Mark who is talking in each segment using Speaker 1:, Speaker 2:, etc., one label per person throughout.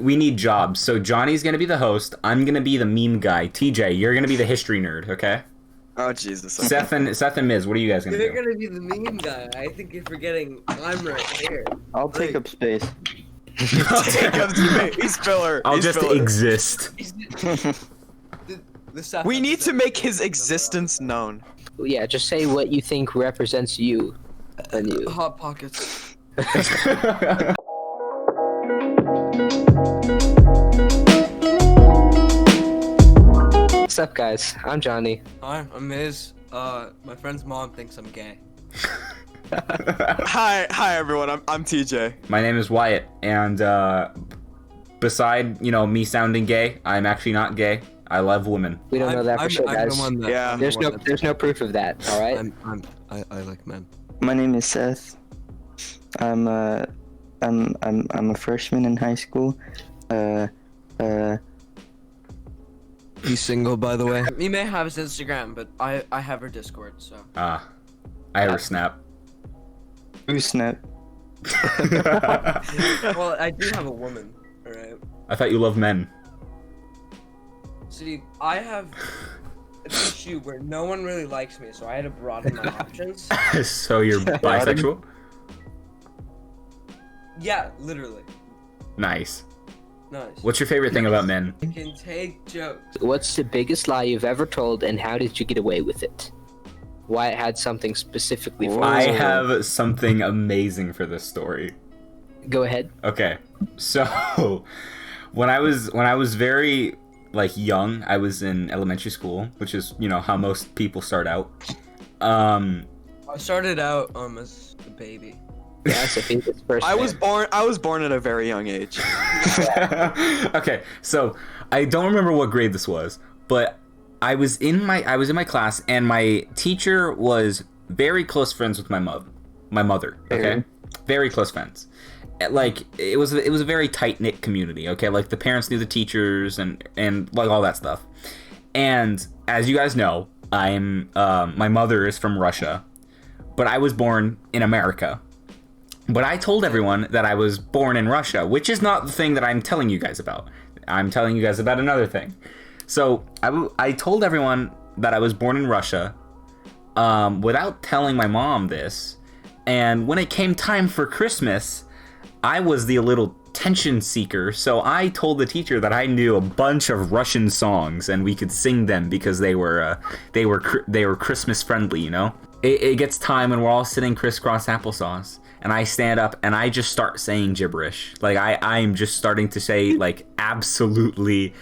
Speaker 1: we need jobs. So Johnny's gonna be the host. I'm gonna be the meme guy. TJ, you're gonna be the history nerd. Okay.
Speaker 2: Oh Jesus.
Speaker 1: Seth and Miz, what are you guys gonna
Speaker 3: You're
Speaker 1: do?
Speaker 3: gonna be the meme guy. I think you're forgetting I'm right here.
Speaker 4: I'll take up space.
Speaker 2: Take up space filler.
Speaker 1: I'll
Speaker 2: He's
Speaker 1: just
Speaker 2: filler.
Speaker 1: exist.
Speaker 3: The Seth
Speaker 2: We need to
Speaker 3: episode.
Speaker 2: make his existence known.
Speaker 5: Yeah, just say what you think represents you and you.
Speaker 3: Hot Pockets.
Speaker 5: What's up, guys? I'm Johnny.
Speaker 3: Hi, I'm MIZ. My friend's mom thinks I'm gay.
Speaker 2: Hi everyone. I'm TJ.
Speaker 1: My name is Wyatt, and beside me sounding gay, I'm actually not gay. I love women.
Speaker 5: We don't know that for sure,
Speaker 3: I'm
Speaker 5: guys.
Speaker 3: the one that,
Speaker 2: Yeah.
Speaker 3: I'm the one that-
Speaker 5: There's no proof of that. All right.
Speaker 3: I like men.
Speaker 4: My name is Seth. I'm a freshman in high school.
Speaker 3: He's single, by the way. You may have his Instagram, but I have her Discord, so.
Speaker 1: I have a snap.
Speaker 4: Who's Snap?
Speaker 3: Well, I do have a woman, alright?
Speaker 1: I thought you loved men.
Speaker 3: See, I have an issue where no one really likes me, so I had to broaden my options.
Speaker 1: So you're bisexual?
Speaker 3: Yeah, literally.
Speaker 1: Nice.
Speaker 3: Nice.
Speaker 1: What's your favorite thing about men?
Speaker 3: I can take jokes.
Speaker 5: What's the biggest lie you've ever told, and how did you get away with it? Wyatt had something specifically for
Speaker 1: I
Speaker 5: us.
Speaker 1: have something amazing for this story.
Speaker 5: Go ahead.
Speaker 1: Okay, so when I was very young, I was in elementary school, which is how most people start out.
Speaker 3: I started out as a baby.
Speaker 5: Yeah, that's the biggest first.
Speaker 2: I was born at a very young age.
Speaker 1: Okay, so I don't remember what grade this was, but I was in my class, and my teacher was very close friends with my mother. Okay, very close friends. Like it was a very tight knit community. Okay, like the parents knew the teachers and like all that stuff. And as you guys know, my mother is from Russia, but I was born in America. But I told everyone that I was born in Russia, which is not the thing that I'm telling you guys about. I'm telling you guys about another thing. So I told everyone that I was born in Russia without telling my mom this. And when it came time for Christmas, I was the little attention seeker. So I told the teacher that I knew a bunch of Russian songs and we could sing them because they were Christmas friendly, It gets time and we're all sitting crisscross applesauce. And I stand up and I just start saying gibberish. Like I'm just starting to say absolutely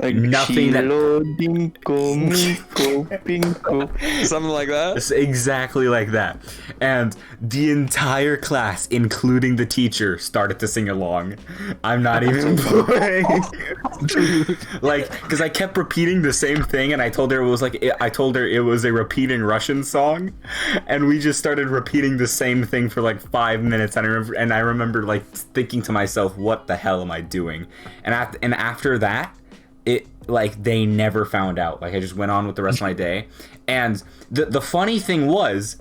Speaker 1: nothing that
Speaker 2: Something like that.
Speaker 1: it's exactly like that. And the entire class, including the teacher, started to sing along. I'm not even playing. Because I kept repeating the same thing, and I told her it was a repeating Russian song, and we just started repeating the same thing for 5 minutes. And I remember thinking to myself, what the hell am I doing? And after that, they never found out. I just went on with the rest of my day. And the funny thing was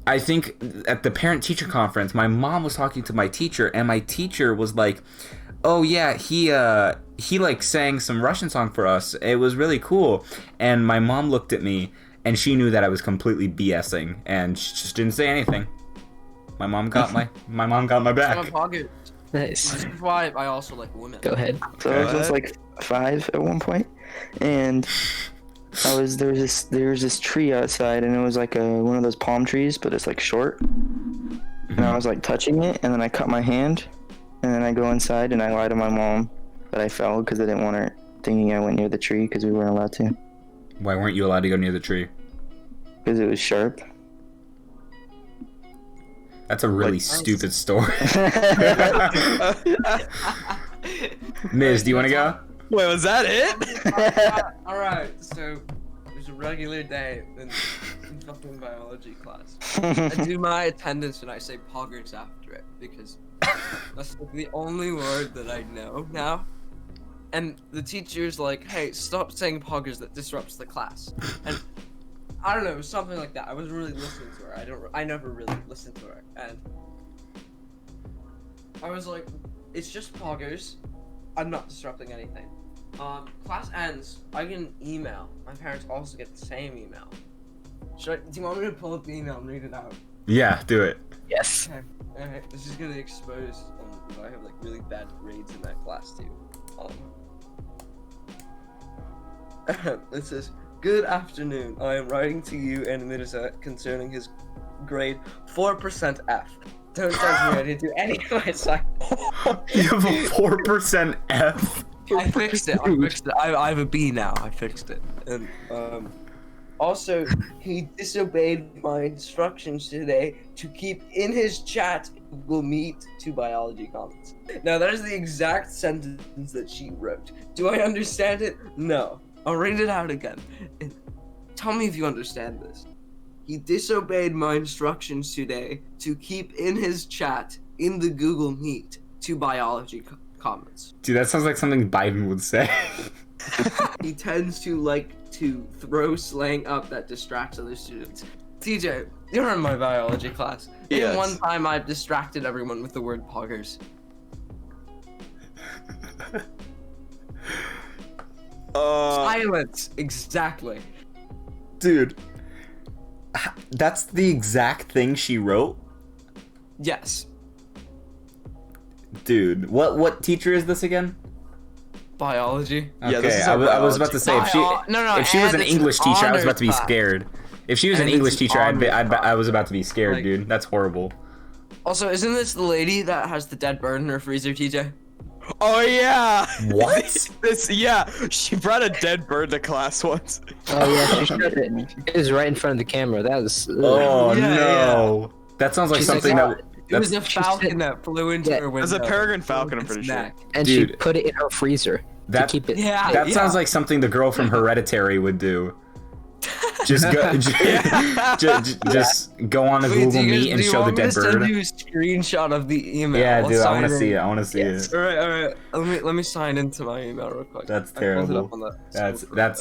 Speaker 1: I think at the parent-teacher conference, my mom was talking to my teacher, and my teacher was like, oh yeah, he sang some Russian song for us. It was really cool. And my mom looked at me, and she knew that I was completely BSing, and she just didn't say anything. My mom got my back.
Speaker 3: I'm a pocket.
Speaker 5: Nice.
Speaker 3: This is why I also like women.
Speaker 5: Go ahead.
Speaker 4: So I was 5 at one point, and there was this tree outside, and it was one of those palm trees, but it's short. And I was touching it, and then I cut my hand, and then I go inside and I lie to my mom that I fell because I didn't want her thinking I went near the tree because we weren't allowed to.
Speaker 1: Why weren't you allowed to go near the tree?
Speaker 4: Because it was sharp.
Speaker 1: That's a really stupid story. Miz, do you want to go?
Speaker 2: Wait, was that it?
Speaker 3: Alright, so it was a regular day in fucking biology class. I do my attendance and I say poggers after it because that's the only word that I know now. And the teacher's like, hey, stop saying poggers, that disrupts the class. And I don't know, it was something like that. I wasn't really listening to her. I never really listened to her. And I was like, it's just poggers. I'm not disrupting anything. Class ends. I get an email. My parents also get the same email. Do you want me to pull up the email and read it out?
Speaker 1: Yeah, do it.
Speaker 5: Yes.
Speaker 3: Okay. Alright, this is gonna expose I have like really bad grades in that class too. It says, "Good afternoon. I am writing to you and Mirza concerning his grade 4% F. Don't judge me. I didn't do any of my assignments."
Speaker 1: You have a 4% F.
Speaker 3: I fixed it. I have a B now. I fixed it. And also, he disobeyed my instructions today to keep in his chat Google Meet to biology comments. Now that is the exact sentence that she wrote. Do I understand it? No. I'll read it out again. Tell me if you understand this. He disobeyed my instructions today to keep in his chat in the Google Meet to biology comments.
Speaker 1: Dude, that sounds like something Biden would say.
Speaker 3: He tends to like to throw slang up that distracts other students. TJ, you're in my biology class.
Speaker 2: Yes.
Speaker 3: And one time I've distracted everyone with the word poggers. Silence. Exactly.
Speaker 1: Dude, that's the exact thing she wrote?
Speaker 3: Yes.
Speaker 1: Dude, what teacher is this again?
Speaker 3: Biology.
Speaker 2: Yeah,
Speaker 1: Okay,
Speaker 2: this is
Speaker 1: I
Speaker 2: our
Speaker 1: was about to say if she if she was an
Speaker 3: and it's
Speaker 1: English teacher, I was about to be
Speaker 3: honors class.
Speaker 1: scared. If she was an
Speaker 3: And
Speaker 1: English
Speaker 3: it's an
Speaker 1: teacher,
Speaker 3: honors
Speaker 1: I was about to be scared,
Speaker 3: Like-
Speaker 1: dude. That's horrible.
Speaker 3: Also, isn't this the lady that has the dead bird in her freezer, TJ?
Speaker 2: Oh yeah.
Speaker 1: What?
Speaker 2: Yeah, she brought a dead bird to class once.
Speaker 5: Oh yeah, she showed it. It was right in front of the camera. That was.
Speaker 1: Oh
Speaker 3: Yeah,
Speaker 1: no. That sounds like
Speaker 5: She's
Speaker 1: something
Speaker 5: like,
Speaker 1: that
Speaker 3: It was a
Speaker 5: She said-
Speaker 3: falcon that flew into
Speaker 5: Yeah.
Speaker 3: her window.
Speaker 2: It was a peregrine falcon, I'm
Speaker 3: Its
Speaker 2: pretty sure.
Speaker 3: neck.
Speaker 5: And
Speaker 1: Dude.
Speaker 5: she put it in her freezer
Speaker 1: That-
Speaker 5: to keep it.
Speaker 3: Yeah.
Speaker 1: that
Speaker 3: yeah.
Speaker 1: sounds like something the girl from Hereditary would do. Just go, just go on a
Speaker 3: Wait,
Speaker 1: Google
Speaker 3: do you guys-
Speaker 1: Meet and
Speaker 3: do you
Speaker 1: show the
Speaker 3: want me
Speaker 1: dead
Speaker 3: to send
Speaker 1: bird.
Speaker 3: you a screenshot of the email?
Speaker 1: Yeah,
Speaker 3: I'll
Speaker 1: dude, I
Speaker 3: sign
Speaker 1: want to
Speaker 3: in.
Speaker 1: see it. I want to see
Speaker 5: Yes.
Speaker 1: it.
Speaker 3: All right. Let me sign into my email real quick.
Speaker 1: That's
Speaker 3: I pulled it
Speaker 1: terrible.
Speaker 3: up on the-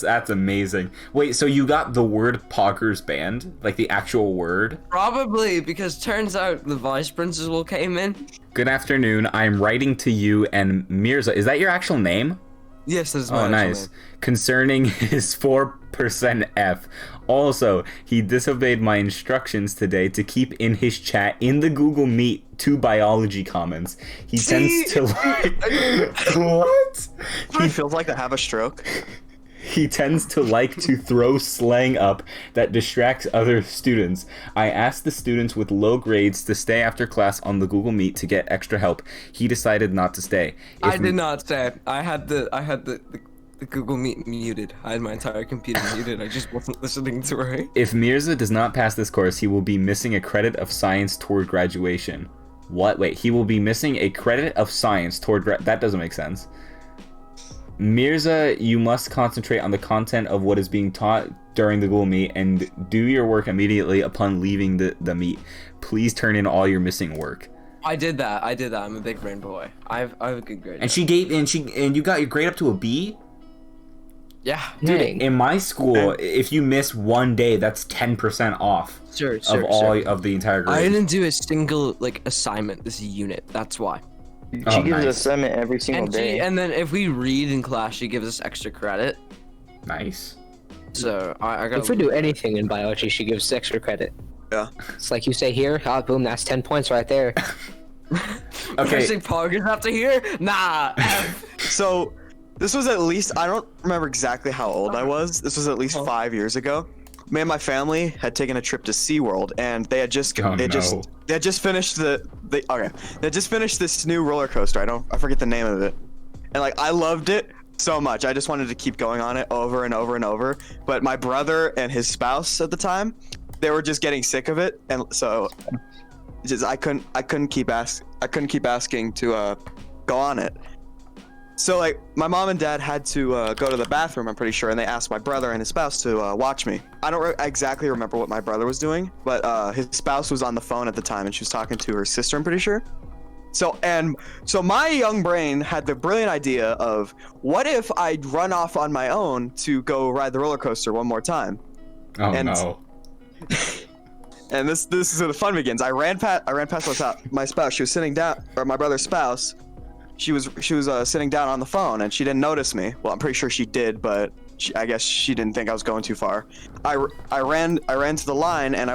Speaker 1: That's amazing. Wait, so you got the word poggers banned? Like the actual word?
Speaker 3: Probably because turns out the vice principal came in.
Speaker 1: Good afternoon. I'm writing to you and Mirza. Is that your actual name?
Speaker 3: Yes, this is my
Speaker 1: Oh,
Speaker 3: actual
Speaker 1: nice.
Speaker 3: name.
Speaker 1: Concerning his 4% F. Also, he disobeyed my instructions today to keep in his chat in the Google Meet 2 biology comments. He tends to like... What?
Speaker 2: He feels like to have a stroke.
Speaker 1: He tends to like to throw slang up that distracts other students. I asked the students with low grades to stay after class on the Google Meet to get extra help. He decided not to stay.
Speaker 3: I did not say. I had the Google Meet muted. I had my entire computer muted. I just wasn't listening to her.
Speaker 1: If Mirza does not pass this course, he will be missing a credit of science toward graduation. What? Wait, he will be missing a credit of science toward that doesn't make sense. Mirza, you must concentrate on the content of what is being taught during the Google Meet and do your work immediately upon leaving the meet. Please turn in all your missing work.
Speaker 3: I did that. I'm a big brain boy. I have a good grade.
Speaker 1: And you got your grade up to a B?
Speaker 3: Yeah.
Speaker 1: Dude,
Speaker 5: Dang.
Speaker 1: in my school, if you miss one day, that's 10% off
Speaker 3: Sure.
Speaker 1: of all of the entire grade.
Speaker 3: I didn't do a single assignment this unit. That's why.
Speaker 4: She
Speaker 1: Oh,
Speaker 4: gives
Speaker 1: nice.
Speaker 4: us assignment every single day.
Speaker 3: And then if we read in class, she gives us extra credit.
Speaker 1: Nice.
Speaker 3: So I got.
Speaker 5: If we do anything in biology, she gives extra credit.
Speaker 2: Yeah.
Speaker 5: It's like you say here, boom, that's 10 points right there.
Speaker 1: Okay.
Speaker 3: Pressing poggers after here? Nah.
Speaker 2: So, this was at least, I don't remember exactly how old I was. This was at least 5 years ago. Me and my family had taken a trip to SeaWorld, and they had just
Speaker 1: Oh,
Speaker 2: they
Speaker 1: no.
Speaker 2: had just finished they had just finished this new roller coaster. I forget the name of it. And like I loved it so much. I just wanted to keep going on it over and over and over. But my brother and his spouse at the time, they were just getting sick of it, and so I couldn't keep asking to go on it. So like my mom and dad had to go to the bathroom, I'm pretty sure, and they asked my brother and his spouse to watch me. I don't exactly remember what my brother was doing, but his spouse was on the phone at the time and she was talking to her sister, I'm pretty sure. So my young brain had the brilliant idea of what if I'd run off on my own to go ride the roller coaster one more time.
Speaker 1: Oh
Speaker 2: And-
Speaker 1: no.
Speaker 2: And this is where the fun begins. I ran past my spouse. She was sitting down, or my brother's spouse, she was sitting down on the phone and she didn't notice me. Well, I'm pretty sure she did, but I guess she didn't think I was going too far. I ran to the line and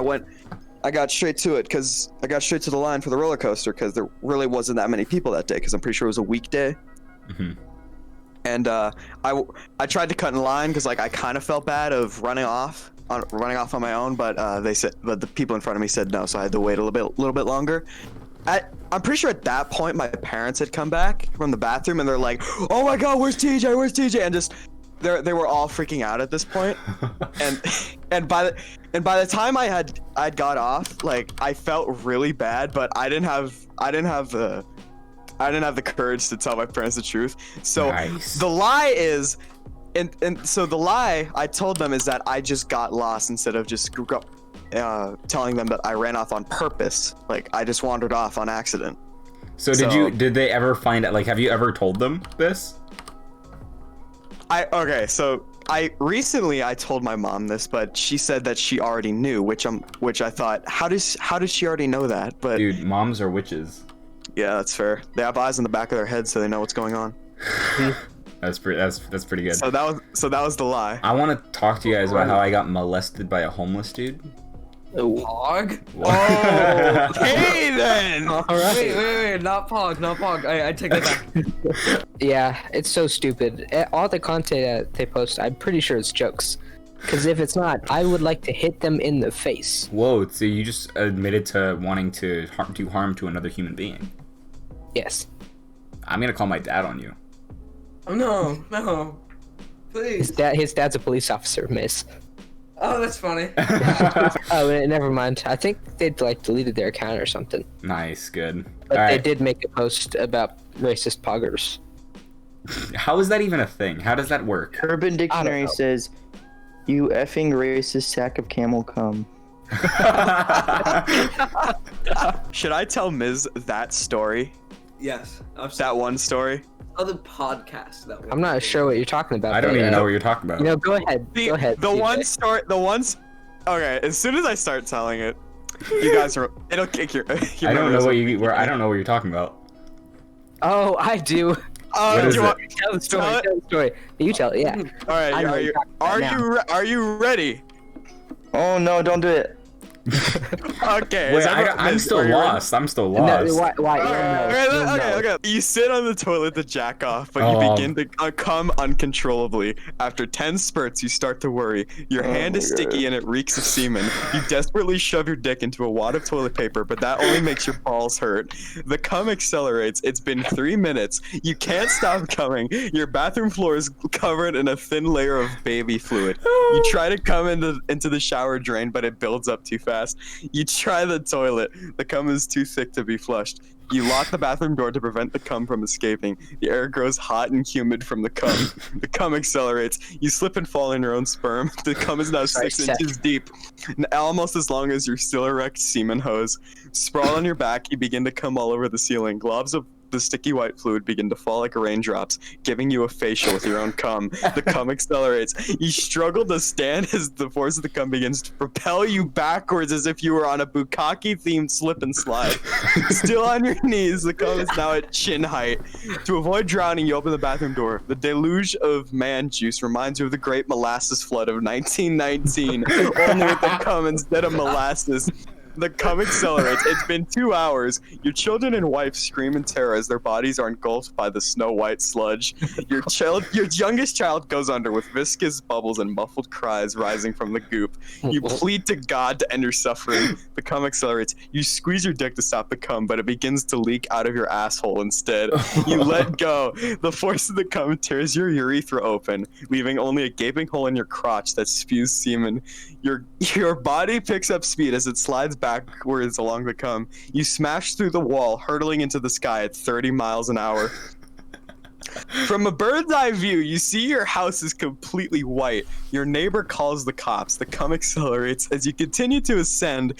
Speaker 2: I got straight to it because I got straight to the line for the roller coaster because there really wasn't that many people that day because I'm pretty sure it was a weekday.
Speaker 1: Mm-hmm.
Speaker 2: And I tried to cut in line because like I kind of felt bad of running off on my own, but the people in front of me said no, so I had to wait a little bit longer. I'm pretty sure at that point my parents had come back from the bathroom and they're like, "Oh my God, where's TJ? Where's TJ?" And just they were all freaking out at this point. and by the time I'd got off, like I felt really bad, but I didn't have the courage to tell my parents the truth. So
Speaker 1: Nice.
Speaker 2: the lie is, so the lie I told them is that I just got lost instead of just telling them that I ran off on purpose. Like I just wandered off on accident.
Speaker 1: So did they ever find out? Like, have you ever told them this?
Speaker 2: So I recently told my mom this, but she said that she already knew, which I thought, how does she already know that? But
Speaker 1: Dude, moms are witches.
Speaker 2: yeah, that's fair. They have eyes in the back of their head, so they know what's going on.
Speaker 1: That's pretty good.
Speaker 2: So that was the lie.
Speaker 1: I want to talk to you guys about how I got molested by a homeless dude.
Speaker 3: Pog?
Speaker 2: Oh, okay then.
Speaker 5: All right.
Speaker 3: Wait, not Pog. I take that back.
Speaker 5: Yeah, it's so stupid. All the content they post, I'm pretty sure it's jokes. Because if it's not, I would like to hit them in the face.
Speaker 1: Whoa, so you just admitted to wanting to do harm to another human being.
Speaker 5: Yes.
Speaker 1: I'm gonna call my dad on you.
Speaker 3: Oh no. Please.
Speaker 5: His dad's a police officer, miss.
Speaker 3: Oh, that's funny.
Speaker 5: Oh, never mind. I think they'd like deleted their account or something.
Speaker 1: Nice, good.
Speaker 5: But
Speaker 1: All
Speaker 5: they
Speaker 1: right.
Speaker 5: did make a post about racist poggers.
Speaker 1: How is that even a thing? How does that work?
Speaker 4: Urban Dictionary
Speaker 5: know.
Speaker 4: says, "You effing racist sack of camel cum."
Speaker 2: Should I tell Miz that story?
Speaker 3: Yes.
Speaker 2: That one story?
Speaker 3: Other podcast that one.
Speaker 5: I'm not sure what you're talking about.
Speaker 1: I don't
Speaker 5: but,
Speaker 1: even know what you're talking about.
Speaker 5: You know, go ahead. Go ahead.
Speaker 2: The
Speaker 5: TJ.
Speaker 2: one story. Okay, as soon as I start telling it, you guys it'll kick your.
Speaker 1: I don't know what I don't know what you're talking about.
Speaker 5: Oh, I do.
Speaker 1: What is
Speaker 2: do you want,
Speaker 1: it?
Speaker 5: Tell the story.
Speaker 2: Tell it?
Speaker 5: Tell the story. You tell it. Yeah.
Speaker 2: all right,
Speaker 5: I know what you're talking about
Speaker 2: are you ready?
Speaker 4: Oh no, don't do it.
Speaker 2: Okay.
Speaker 1: Wait, I'm still lost. I'm still
Speaker 5: No,
Speaker 1: lost.
Speaker 5: why?
Speaker 2: Okay. You sit on the toilet to jack off, but you begin to come uncontrollably. After 10 spurts, you start to worry. Your hand is sticky and it reeks of semen. You desperately shove your dick into a wad of toilet paper, but that only makes your balls hurt. The cum accelerates. It's been 3 minutes. You can't stop coming. Your bathroom floor is covered in a thin layer of baby fluid. You try to come into the shower drain, but it builds up too fast. You try the toilet. The cum is too thick to be flushed. You lock the bathroom door to prevent the cum from escaping. The air grows hot and humid from the cum. The cum accelerates. You slip and fall in your own sperm. The cum is now
Speaker 5: Sorry,
Speaker 2: 6
Speaker 5: Seth.
Speaker 2: inches deep, almost as long as your still erect semen hose. Sprawled on your back, you begin to cum all over the ceiling. Globs of the sticky white fluid begin to fall like raindrops, giving you a facial with your own cum. The cum accelerates. You struggle to stand as the force of the cum begins to propel you backwards as if you were on a bukkake-themed slip and slide. Still on your knees, the cum is now at chin height. To avoid drowning, you open the bathroom door. The deluge of man juice reminds you of the great molasses flood of 1919, only with the cum instead of molasses. The cum accelerates. It's been 2 hours. Your children and wife scream in terror as their bodies are engulfed by the snow white sludge. Your youngest child goes under with viscous bubbles and muffled cries rising from the goop. You plead to God to end your suffering. The cum accelerates. You squeeze your dick to stop the cum, but it begins to leak out of your asshole instead. You let go. The force of the cum tears your urethra open, leaving only a gaping hole in your crotch that spews semen. Your body picks up speed as it slides backwards along the cum. You smash through the wall, hurtling into the sky at 30 miles an hour. From a bird's eye view, you see your house is completely white. Your neighbor calls the cops. The cum accelerates. As you continue to ascend,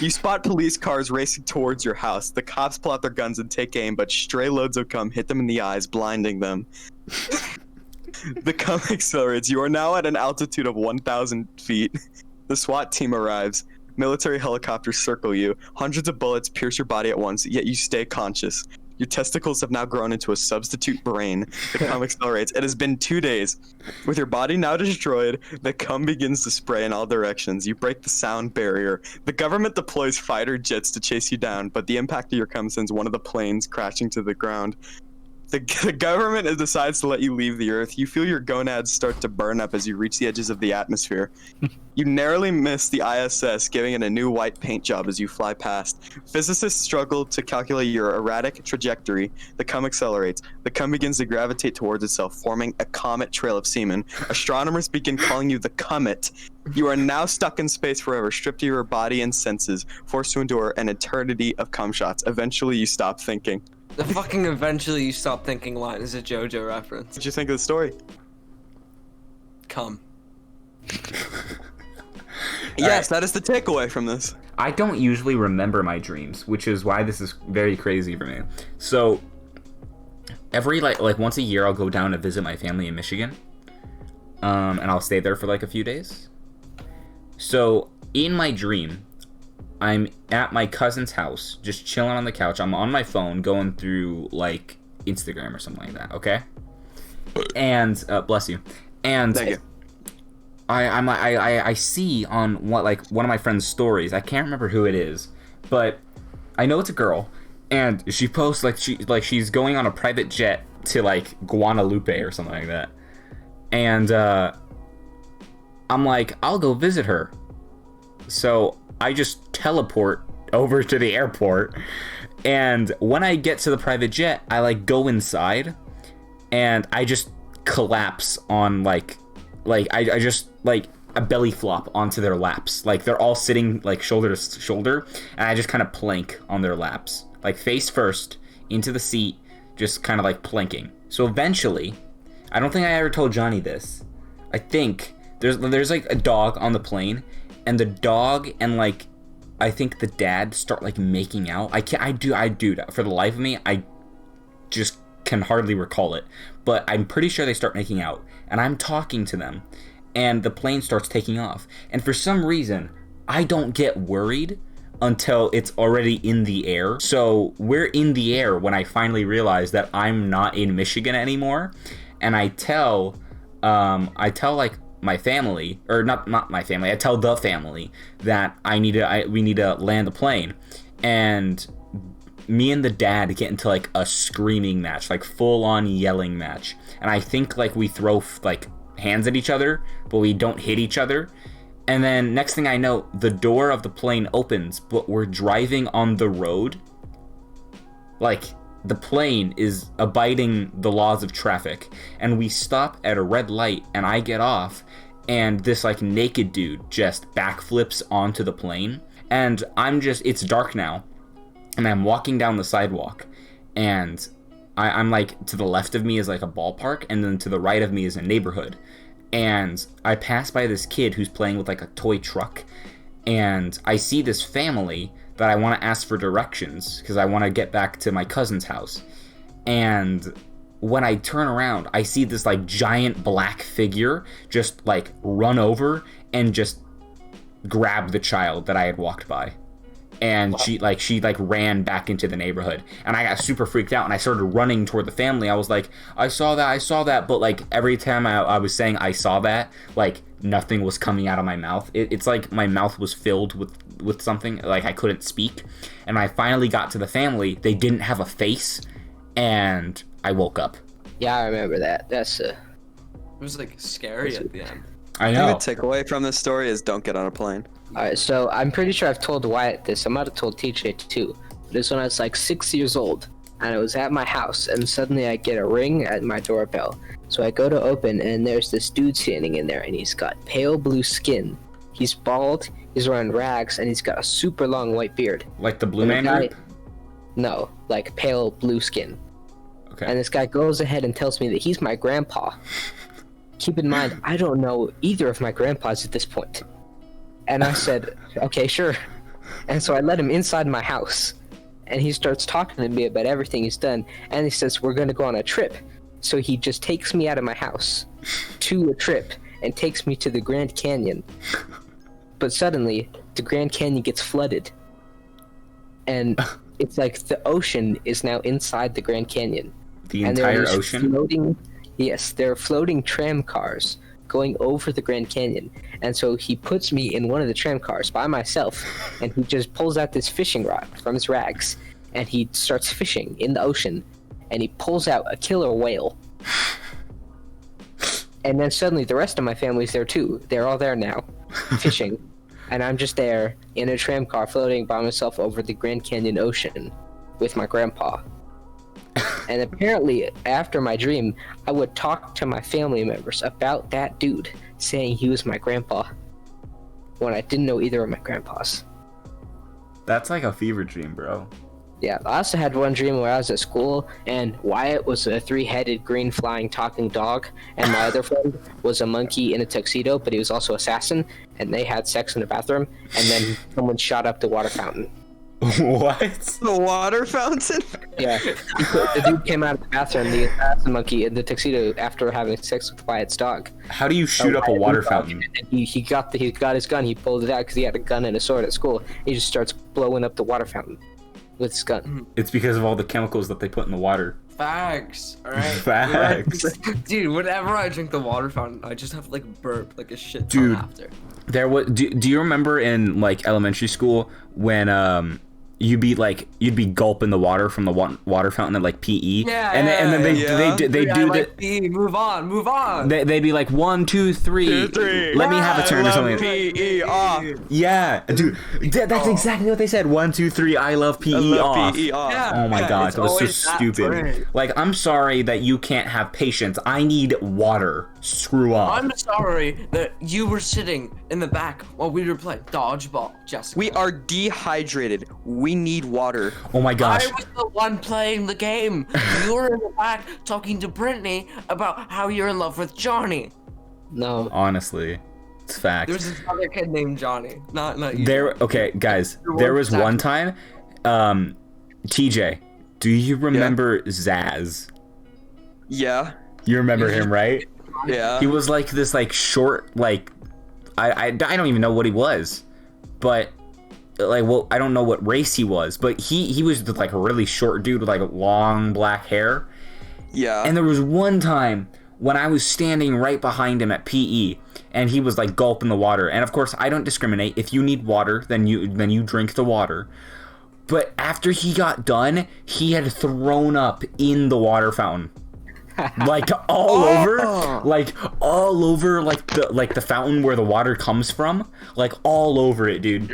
Speaker 2: you spot police cars racing towards your house. The cops pull out their guns and take aim, but stray loads of cum hit them in the eyes, blinding them. The cum accelerates. You are now at an altitude of 1,000 feet. The SWAT team arrives. Military helicopters circle you. Hundreds of bullets pierce your body at once, yet you stay conscious. Your testicles have now grown into a substitute brain. The cum accelerates. It has been 2 days. With your body now destroyed, the cum begins to spray in all directions. You break the sound barrier. The government deploys fighter jets to chase you down, but the impact of your cum sends one of the planes crashing to the ground. The government decides to let you leave the Earth. You feel your gonads start to burn up as you reach the edges of the atmosphere. You narrowly miss the ISS, giving it a new white paint job as you fly past. Physicists struggle to calculate your erratic trajectory. The cum accelerates. The cum begins to gravitate towards itself, forming a comet trail of semen. Astronomers begin calling you the comet. You are now stuck in space forever, stripped of your body and senses, forced to endure an eternity of cum shots. Eventually, you stop thinking.
Speaker 3: The fucking eventually you stop thinking line is a JoJo reference.
Speaker 2: What'd you think of the story?
Speaker 3: Come.
Speaker 2: Yes, that is the takeaway from this.
Speaker 1: I don't usually remember my dreams, which is why this is very crazy for me. So every like once a year I'll go down to visit my family in Michigan. And I'll stay there for like a few days. So in my dream, I'm at my cousin's house, just chilling on the couch. I'm on my phone going through like Instagram or something like that, okay? And bless you. And
Speaker 2: Thank you.
Speaker 1: I see on one of my friend's stories. I can't remember who it is, but I know it's a girl, and she posts she's going on a private jet to like Guadalupe or something like that. And I'm like, I'll go visit her. So I just teleport over to the airport, and when I get to the private jet, I like go inside, and I just collapse on I just like a belly flop onto their laps. Like they're all sitting like shoulder to shoulder, and I just kind of plank on their laps, like face first into the seat, just kind of like planking. So eventually, I don't think I ever told Johnny this. I think there's like a dog on the plane, and the dog and like I think the dad start like making out. I do for the life of me, I just can hardly recall it, but I'm pretty sure they start making out, and I'm talking to them, and the plane starts taking off, and for some reason I don't get worried until it's already in the air. So we're in the air when I finally realize that I'm not in Michigan anymore, and I tell like my family, or not my family, I tell the family that we need to land the plane, and me and the dad get into like a screaming match, like full on yelling match, and I think like we throw like hands at each other, but we don't hit each other. And then next thing I know, the door of the plane opens, but we're driving on the road. Like the plane is abiding the laws of traffic, and we stop at a red light, and I get off, and this like naked dude just backflips onto the plane, and it's dark now, and I'm walking down the sidewalk, and I'm like, to the left of me is like a ballpark, and then to the right of me is a neighborhood, and I pass by this kid who's playing with like a toy truck, and I see this family that I want to ask for directions because I want to get back to my cousin's house. And when I turn around, I see this like giant black figure just like run over and just grab the child that I had walked by. And she ran back into the neighborhood, and I got super freaked out, and I started running toward the family. I was like, I saw that, but like every time I was saying I saw that, like nothing was coming out of my mouth. It's like my mouth was filled with something, like I couldn't speak. And I finally got to the family. They didn't have a face, and I woke up.
Speaker 5: Yeah, I remember that.
Speaker 3: It was like scary at the end.
Speaker 1: I
Speaker 2: I
Speaker 1: know.
Speaker 2: think the takeaway from this story is don't get on a plane.
Speaker 5: Alright, so I'm pretty sure I've told Wyatt this. I might have told TJ too. This when I was like 6 years old, and I was at my house, and suddenly I get a ring at my doorbell. So I go to open, and there's this dude standing in there, and he's got pale blue skin. He's bald, he's wearing rags, and he's got a super long white beard.
Speaker 1: Like the Blue
Speaker 5: And the
Speaker 1: Man
Speaker 5: guy-
Speaker 1: Group?
Speaker 5: No, like pale blue skin.
Speaker 1: Okay.
Speaker 5: And this guy goes ahead and tells me that he's my grandpa. Keep in mind, I don't know either of my grandpas at this point. And I said, okay, sure. And so I let him inside my house. And he starts talking to me about everything he's done. And he says, we're going to go on a trip. So he just takes me out of my house to a trip and takes me to the Grand Canyon. But suddenly, the Grand Canyon gets flooded. And it's like the ocean is now inside the Grand Canyon.
Speaker 1: The
Speaker 5: And there are
Speaker 1: entire
Speaker 5: these
Speaker 1: ocean?
Speaker 5: Floating, yes, there are floating tram cars going over the Grand Canyon. And so he puts me in one of the tram cars by myself, and he just pulls out this fishing rod from his rags, and he starts fishing in the ocean, and he pulls out a killer whale. And then suddenly the rest of my family's there too. They're all there now, fishing. And I'm just there in a tram car floating by myself over the Grand Canyon ocean with my grandpa. And apparently, after my dream, I would talk to my family members about that dude, saying he was my grandpa, when I didn't know either of my grandpas.
Speaker 1: That's like a fever dream, bro.
Speaker 5: Yeah, I also had one dream where I was at school, and Wyatt was a 3-headed green flying talking dog, and my other friend was a monkey in a tuxedo, but he was also assassin, and they had sex in the bathroom, and then someone shot up the water fountain.
Speaker 1: What?
Speaker 2: The water fountain?
Speaker 5: Yeah, the dude came out of the bathroom, the assassin monkey in the tuxedo, after having sex with Wyatt's dog.
Speaker 1: How do you shoot up a water fountain?
Speaker 5: And he got his gun, he pulled it out because he had a gun and a sword at school. He just starts blowing up the water fountain with his gun.
Speaker 1: It's because of all the chemicals that they put in the water.
Speaker 3: Facts. All right.
Speaker 1: Facts.
Speaker 3: Dude, whenever I drink the water fountain, I just have like burp like a shit ton
Speaker 1: Dude.
Speaker 3: after.
Speaker 1: There was. Do you remember in like elementary school when you'd be gulping the water from the water fountain at like PE?
Speaker 3: Yeah.
Speaker 1: And then they
Speaker 3: Dude, I
Speaker 1: do
Speaker 3: like pee, move on.
Speaker 1: They'd be like 1, 2, 3. Let me have a turn or something.
Speaker 2: PE off.
Speaker 1: Yeah, dude, that's exactly what they said. 1, 2, 3. I love PE off.
Speaker 2: PE off.
Speaker 3: Yeah.
Speaker 1: Oh my god,
Speaker 3: it's
Speaker 1: that was so
Speaker 3: always that
Speaker 1: stupid.
Speaker 3: turn.
Speaker 1: Like, I'm sorry that you can't have patience. I need water. Screw up.
Speaker 3: I'm sorry that you were sitting in the back while we were playing dodgeball, Jessica.
Speaker 2: We are dehydrated. We need water.
Speaker 1: Oh my gosh.
Speaker 3: I was the one playing the game. You were in the back talking to Brittany about how you're in love with Johnny.
Speaker 5: No.
Speaker 1: Honestly, it's fact.
Speaker 3: There's this other kid named Johnny. Not you.
Speaker 1: Okay, guys, there was one time, TJ, do you remember Zaz?
Speaker 2: Yeah.
Speaker 1: You remember him, right?
Speaker 2: Yeah.
Speaker 1: He was like this like short, like, I don't even know what he was, but like, well, I don't know what race he was, but he was like a really short dude with like long black hair.
Speaker 2: Yeah.
Speaker 1: And there was one time when I was standing right behind him at PE, and he was like gulping the water. And of course, I don't discriminate. If you need water, then you drink the water. But after he got done, he had thrown up in the water fountain. Like all over like the fountain where the water comes from, like all over it, dude.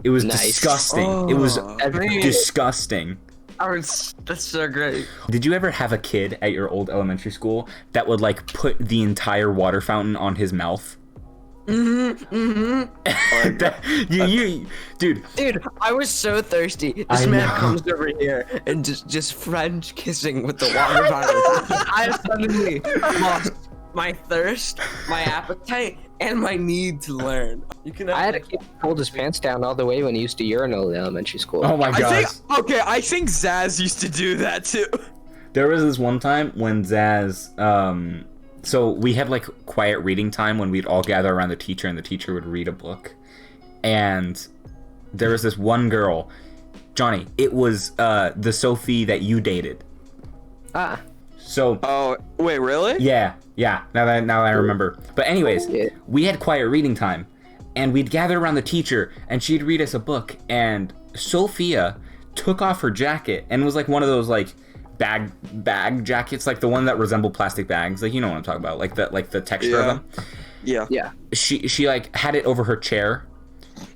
Speaker 1: It was
Speaker 5: Nice.
Speaker 1: disgusting. It was
Speaker 3: man.
Speaker 1: disgusting.
Speaker 3: That's so great.
Speaker 1: Did you ever have a kid at your old elementary school that would like put the entire water fountain on his mouth? Dude,
Speaker 3: Dude, I was so thirsty. This
Speaker 1: I
Speaker 3: man
Speaker 1: know.
Speaker 3: comes over here and just French kissing with the water fountain. I suddenly lost my thirst, my appetite, and my need to learn. You can.
Speaker 5: I had a kid who pulled his pants down all the way when he used to urinal in elementary school.
Speaker 1: oh my gosh.
Speaker 2: I think Zaz used to do that too.
Speaker 1: There was this one time when Zaz, so we had like quiet reading time when we'd all gather around the teacher and the teacher would read a book. And there was this one girl, Johnny, it was the Sophie that you dated.
Speaker 5: Ah.
Speaker 1: So
Speaker 2: Oh, wait, really?
Speaker 1: yeah, now that I remember. But anyways,
Speaker 5: Yeah.
Speaker 1: we had quiet reading time and we'd gather around the teacher and she'd read us a book, and Sophia took off her jacket and was like one of those like bag jackets, like the one that resemble plastic bags, like, you know what I'm talking about, like the texture of them.
Speaker 2: Yeah.
Speaker 5: Yeah.
Speaker 1: She like had it over her chair,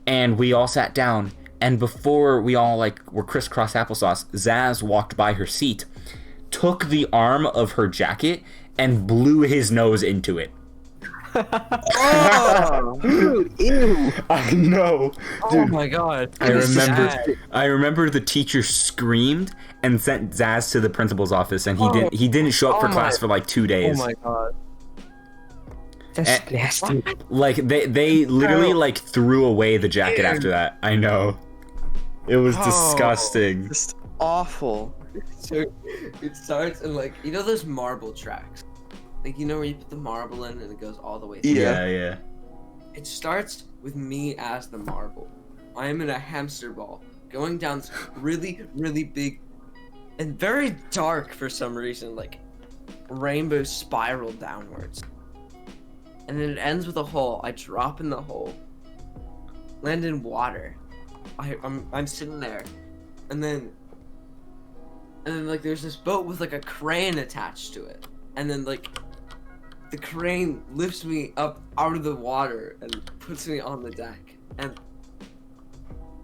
Speaker 1: and we all sat down, and before we all like were crisscross applesauce, Zaz walked by her seat, took the arm of her jacket and blew his nose into it.
Speaker 2: Oh.
Speaker 5: Dude, ew.
Speaker 1: I know,
Speaker 3: Oh
Speaker 1: dude.
Speaker 3: my god.
Speaker 1: I
Speaker 3: This is
Speaker 1: remember.
Speaker 3: sad.
Speaker 1: I remember the teacher screamed and sent Zaz to the principal's office, and he didn't show up for
Speaker 3: Oh
Speaker 1: class
Speaker 3: my-
Speaker 1: for like 2
Speaker 3: Oh
Speaker 1: days.
Speaker 3: my god.
Speaker 5: That's nasty.
Speaker 1: Like they literally like threw away the jacket after that. I know. It was disgusting.
Speaker 2: Just awful.
Speaker 3: So it starts in like, you know those marble tracks? Like, you know where you put the marble in and it goes all the way through?
Speaker 1: Yeah.
Speaker 3: It starts with me as the marble. I am in a hamster ball going down this really, really big and very dark for some reason, like rainbow spiral downwards. And then it ends with a hole. I drop in the hole, land in water. I'm sitting there, and then like there's this boat with like a crane attached to it, and then like the crane lifts me up out of the water and puts me on the deck. And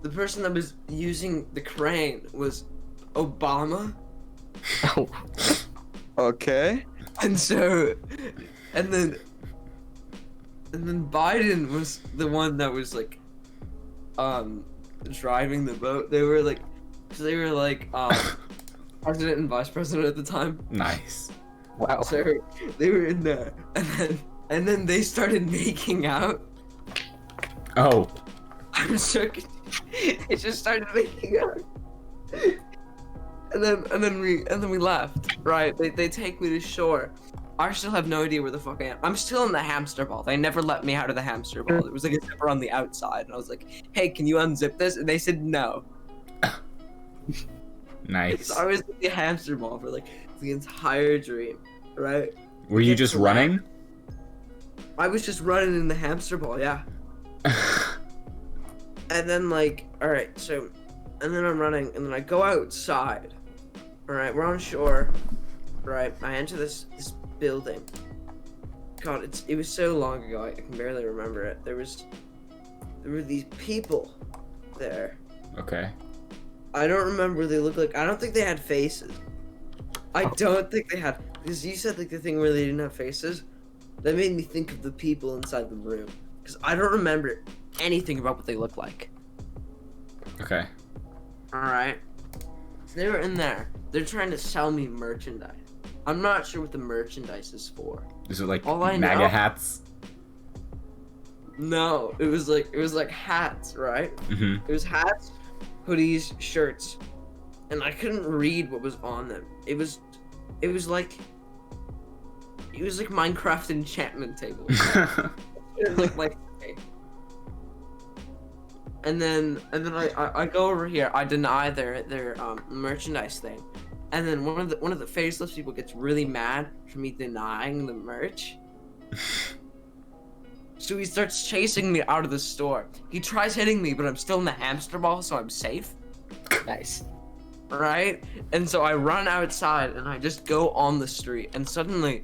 Speaker 3: the person that was using the crane was Obama.
Speaker 5: Oh,
Speaker 2: Okay.
Speaker 3: And so, and then Biden was the one that was like, driving the boat. They were like, president and vice president at the time.
Speaker 1: Nice.
Speaker 5: wow.
Speaker 3: So they were in there, and then they started making out.
Speaker 1: Oh.
Speaker 3: I'm so it just started making out. And then we left. Right? They take me to shore. I still have no idea where the fuck I am. I'm still in the hamster ball. They never let me out of the hamster ball. There was like a zipper on the outside, and I was like, "Hey, can you unzip this?" And they said no.
Speaker 1: Nice.
Speaker 3: So I was in the hamster ball for like the entire dream. Right?
Speaker 1: Were you just running?
Speaker 3: I was just running in the hamster ball. Yeah. And then like, all right, so, and then I'm running, and then I go outside. All right, we're on shore. Right, I enter this building. God, it was so long ago, I can barely remember it. There were these people there.
Speaker 1: Okay.
Speaker 3: I don't remember what they looked like. I don't think they had faces. I don't think they had, because you said like the thing where they didn't have faces. That made me think of the people inside the room, because I don't remember anything about what they look like.
Speaker 1: Okay.
Speaker 3: Alright. So they were in there. They're trying to sell me merchandise. I'm not sure what the merchandise is for.
Speaker 1: Is it like
Speaker 3: All I
Speaker 1: MAGA
Speaker 3: know-
Speaker 1: hats?
Speaker 3: No, it was like hats, right?
Speaker 1: Mm-hmm.
Speaker 3: It was hats, hoodies, shirts. And I couldn't read what was on them. It was like Minecraft enchantment table. It looked like And then I go over here. I deny their merchandise thing, and then one of the faceless people gets really mad for me denying the merch. So he starts chasing me out of the store. He tries hitting me, but I'm still in the hamster ball, so I'm safe.
Speaker 5: Nice.
Speaker 3: Right? And so I run outside and I just go on the street, and suddenly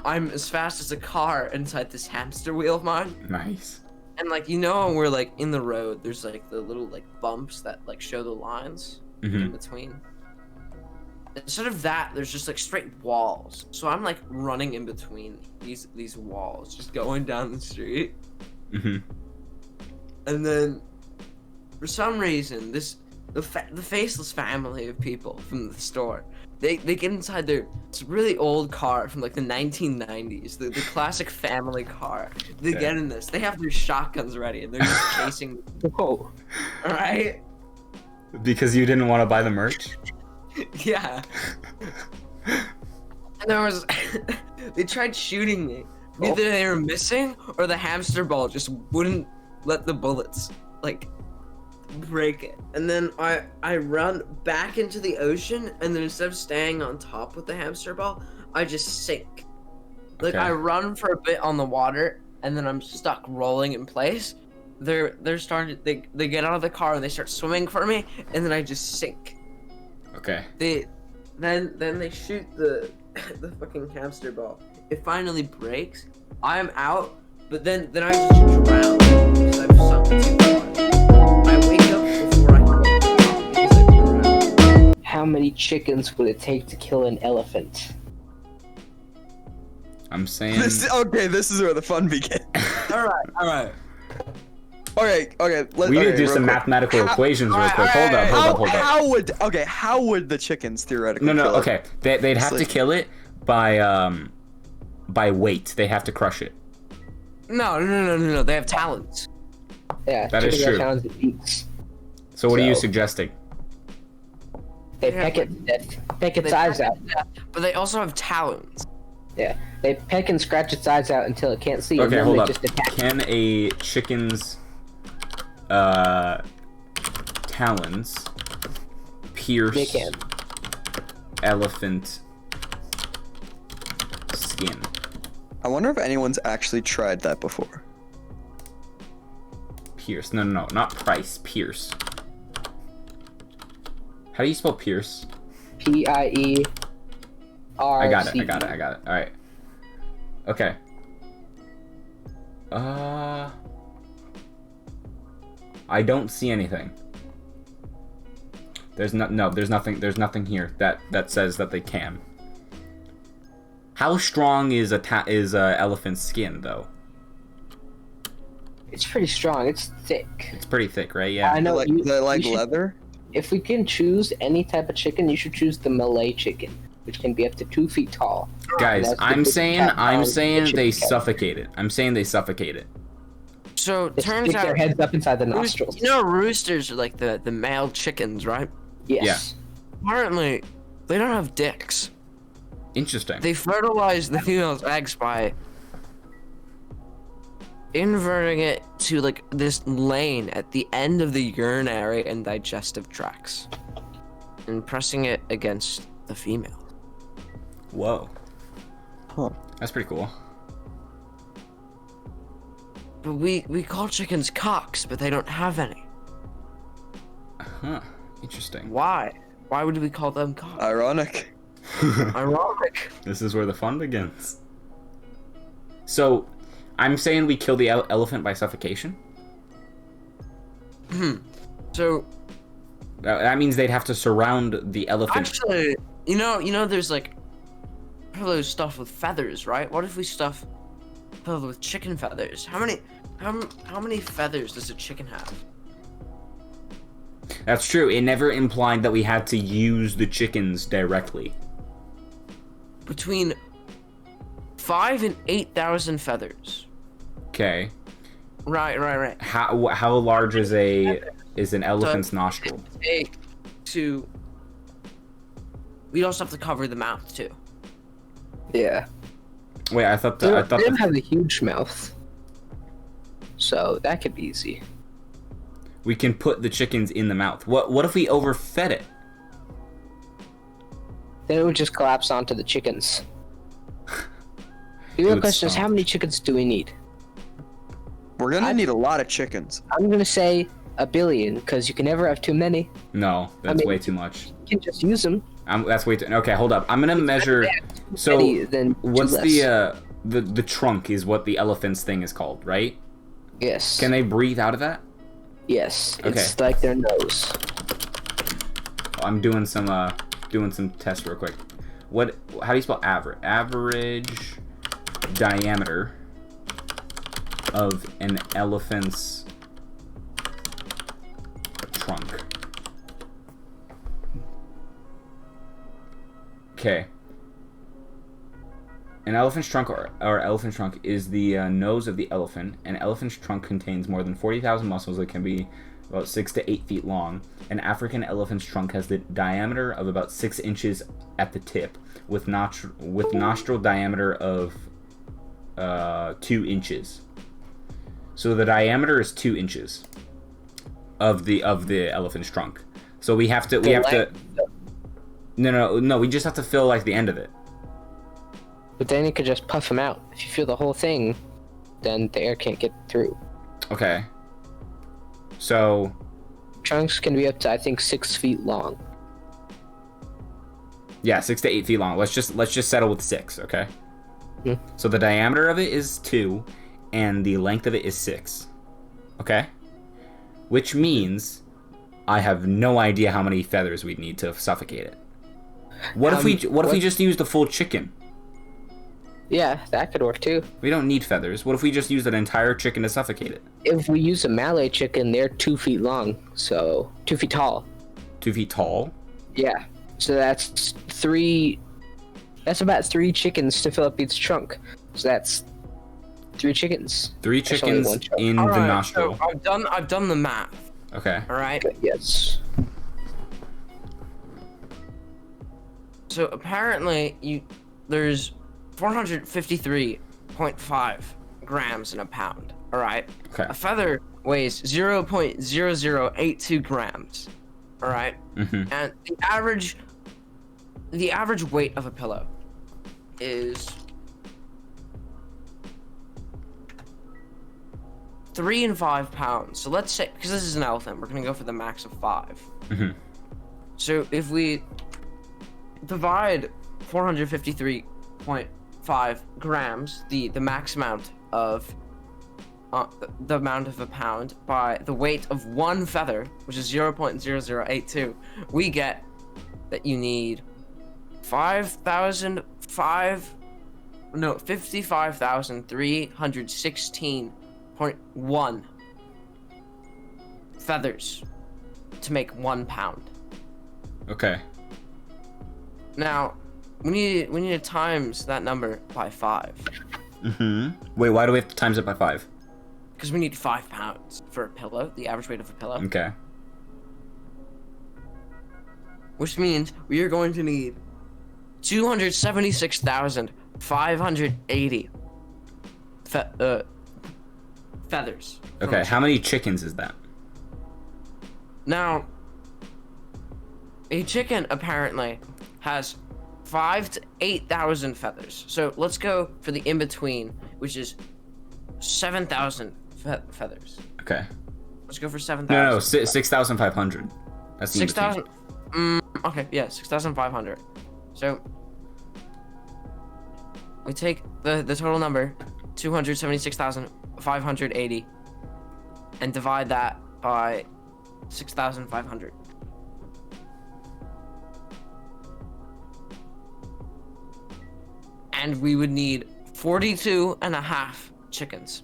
Speaker 3: I'm as fast as a car inside this hamster wheel of mine.
Speaker 1: Nice.
Speaker 3: And like, you know, when we're like in the road, there's like the little like bumps that like show the lines in
Speaker 1: Mm-hmm.
Speaker 3: between. Instead of that, there's just like straight walls. So I'm like running in between these walls, just going down the street.
Speaker 1: Mm-hmm.
Speaker 3: And then for some reason, the faceless family of people from the store, they get inside this really old car from like the 1990s, the classic family car. They get in this. They have their shotguns ready, and they're just chasing.
Speaker 5: Whoa.
Speaker 3: All right.
Speaker 1: Because you didn't want to buy the merch?
Speaker 3: Yeah. And there was, they tried shooting me. Either they were missing, or the hamster ball just wouldn't let the bullets like break it. And then I run back into the ocean, and then instead of staying on top with the hamster ball, I just sink. Like,
Speaker 1: Okay.
Speaker 3: I run for a bit on the water, and then I'm stuck rolling in place. They're starting. They get out of the car and they start swimming for me, and then I just sink.
Speaker 1: Okay.
Speaker 3: Then they shoot the fucking hamster ball. It finally breaks. I'm out, but then I just drown because I've sunk too far. I wake up before I can go because I've drowned.
Speaker 5: How many chickens would it take to kill an elephant?
Speaker 1: I'm saying.
Speaker 2: This is where the fun begins.
Speaker 3: All right.
Speaker 2: Okay.
Speaker 1: We need to do some mathematical equations real quick. Hold up.
Speaker 2: How would the chickens theoretically?
Speaker 1: No.
Speaker 2: kill it?
Speaker 1: Okay. They'd have to
Speaker 2: like-
Speaker 1: kill it by weight. They have to crush it.
Speaker 3: No. They have talents.
Speaker 5: Yeah,
Speaker 1: That is
Speaker 5: chickens are
Speaker 1: true.
Speaker 5: talented beasts.
Speaker 1: So what are you
Speaker 5: So-
Speaker 1: suggesting?
Speaker 5: They
Speaker 3: Yeah,
Speaker 5: peck its eyes out.
Speaker 3: But they also have talents.
Speaker 5: Yeah, they peck and scratch its eyes out until it can't see, and
Speaker 1: Okay,
Speaker 5: then
Speaker 1: hold
Speaker 5: they
Speaker 1: up.
Speaker 5: just attack.
Speaker 1: Can a chicken's talons pierce
Speaker 5: They can.
Speaker 1: elephant skin.
Speaker 2: I wonder if anyone's actually tried that before.
Speaker 1: Pierce. No, not price. Pierce. How do you spell pierce?
Speaker 5: Pierce.
Speaker 1: I got it. All right. Okay. I don't see anything. There's nothing here that says that they can. How strong is a elephant's skin though?
Speaker 5: It's pretty strong. It's thick.
Speaker 1: It's pretty thick, right? Yeah.
Speaker 5: I know.
Speaker 2: They like
Speaker 5: you should-
Speaker 2: leather?
Speaker 5: If we can choose any type of chicken, you should choose the Malay chicken, which can be up to 2 feet tall.
Speaker 1: Guys,
Speaker 5: That's the
Speaker 1: I'm
Speaker 5: big
Speaker 1: saying
Speaker 5: cat down, the
Speaker 1: they
Speaker 5: chicken cat.
Speaker 1: suffocate it. I'm saying they suffocate it.
Speaker 3: So
Speaker 5: They
Speaker 3: turns
Speaker 5: stick their
Speaker 3: out,
Speaker 5: heads up inside the nostrils.
Speaker 3: you know, roosters are like the male chickens, right?
Speaker 5: Yes.
Speaker 3: Apparently, they don't have dicks.
Speaker 1: Interesting.
Speaker 3: They fertilize the female's eggs by inverting it to like this lane at the end of the urinary and digestive tracts, and pressing it against the female.
Speaker 1: Whoa.
Speaker 2: Huh.
Speaker 1: That's pretty cool.
Speaker 3: But we call chickens cocks, but they don't have any.
Speaker 1: Huh. Interesting.
Speaker 3: Why? Why would we call them cocks?
Speaker 2: Ironic.
Speaker 3: Ironic.
Speaker 1: This is where the fun begins. So, I'm saying we kill the elephant by suffocation?
Speaker 3: So
Speaker 1: That means they'd have to surround the elephant.
Speaker 3: actually, you know, there's like pillow stuffed with feathers, right? What if we stuff pillow with chicken feathers? How many feathers does a chicken have?
Speaker 1: That's true. It never implied that we had to use the chickens directly.
Speaker 3: Between 5,000 and 8,000 feathers.
Speaker 1: Okay.
Speaker 3: Right.
Speaker 1: How large is an elephant's nostril?
Speaker 3: Take to. We also have to cover the mouth too.
Speaker 5: Yeah.
Speaker 1: Wait, I thought
Speaker 5: They don't
Speaker 1: the,
Speaker 5: have a huge mouth, so that could be easy.
Speaker 1: we can put the chickens in the mouth. What if we overfed it?
Speaker 5: Then it would just collapse onto the chickens. The
Speaker 1: It
Speaker 5: real
Speaker 1: would
Speaker 5: question is,
Speaker 1: stomp.
Speaker 5: how many chickens do we need?
Speaker 2: We're gonna need a lot of chickens.
Speaker 5: I'm gonna say 1 billion, because you can never have too many.
Speaker 1: No, that's
Speaker 5: mean-
Speaker 1: way too much.
Speaker 5: You can just use them.
Speaker 1: That's way too. Okay, hold up. I'm gonna measure. So,
Speaker 5: Then
Speaker 1: what's
Speaker 5: two less.
Speaker 1: the trunk is what the elephant's thing is called, right?
Speaker 5: Yes.
Speaker 1: Can they breathe out of that?
Speaker 5: Yes.
Speaker 1: Okay.
Speaker 5: It's like their nose.
Speaker 1: I'm doing some tests real quick. How do you spell average? Average diameter of an elephant's trunk. Okay. An elephant's trunk or elephant's trunk is the nose of the elephant. An elephant's trunk contains more than 40,000 muscles that can be about 6 to 8 feet long. An African elephant's trunk has the diameter of about 6 inches at the tip, with nostril diameter of 2 inches. So the diameter is 2 inches of the elephant's trunk. So we have to. No. We just have to fill like the end of it.
Speaker 5: But then you could just puff them out. If you feel the whole thing, then the air can't get through.
Speaker 1: Okay. So
Speaker 5: Trunks can be up to, I think, 6 feet long.
Speaker 1: yeah, 6 to 8 feet long. Let's just settle with 6, okay?
Speaker 5: Hmm.
Speaker 1: So the diameter of it is 2, and the length of it is 6. Okay? Which means I have no idea how many feathers we'd need to suffocate it. What if we just used the full chicken?
Speaker 5: Yeah, that could work too.
Speaker 1: We don't need feathers. What if we just used an entire chicken to suffocate it?
Speaker 5: If we use a Malay chicken, they're 2 feet long, so 2 feet tall.
Speaker 1: 2 feet tall?
Speaker 5: Yeah, so that's about 3 chickens to fill up each trunk. So that's 3 chickens.
Speaker 1: 3
Speaker 5: That's only
Speaker 1: chickens
Speaker 5: one trunk.
Speaker 1: in the
Speaker 3: Alright,
Speaker 1: nostril.
Speaker 3: so I've done the math.
Speaker 1: Okay.
Speaker 3: All right.
Speaker 5: Yes.
Speaker 3: So apparently, there's 453.5 grams in a pound. All right.
Speaker 1: Okay.
Speaker 3: A feather weighs 0.0082 grams. All right, and the average weight of a pillow is 3 and 5 pounds. So let's say, because this is an elephant, we're gonna go for the max of 5. So if we divide 453.5 grams, the max amount of the amount of a pound, by the weight of one feather, which is 0.0082, we get that you need 55,316.1 feathers to make 1 pound.
Speaker 1: Okay.
Speaker 3: Now, we need to times that number by 5.
Speaker 1: Wait, why do we have to times it by 5?
Speaker 3: Because we need 5 pounds for a pillow, the average weight of a pillow.
Speaker 1: Okay.
Speaker 3: Which means we are going to need 276,580 feathers.
Speaker 1: Okay, how many chickens is that?
Speaker 3: Now, a chicken apparently has 5,000 to 8,000 feathers. So let's go for the in-between, which is 7,000 feathers.
Speaker 1: Okay.
Speaker 3: Let's go for 7,000.
Speaker 1: No, 6,500. That's the
Speaker 3: 6,000. Okay, yeah, 6,500. So we take the total number, 276,580, and divide that by 6,500. And we would need 42 and a half chickens.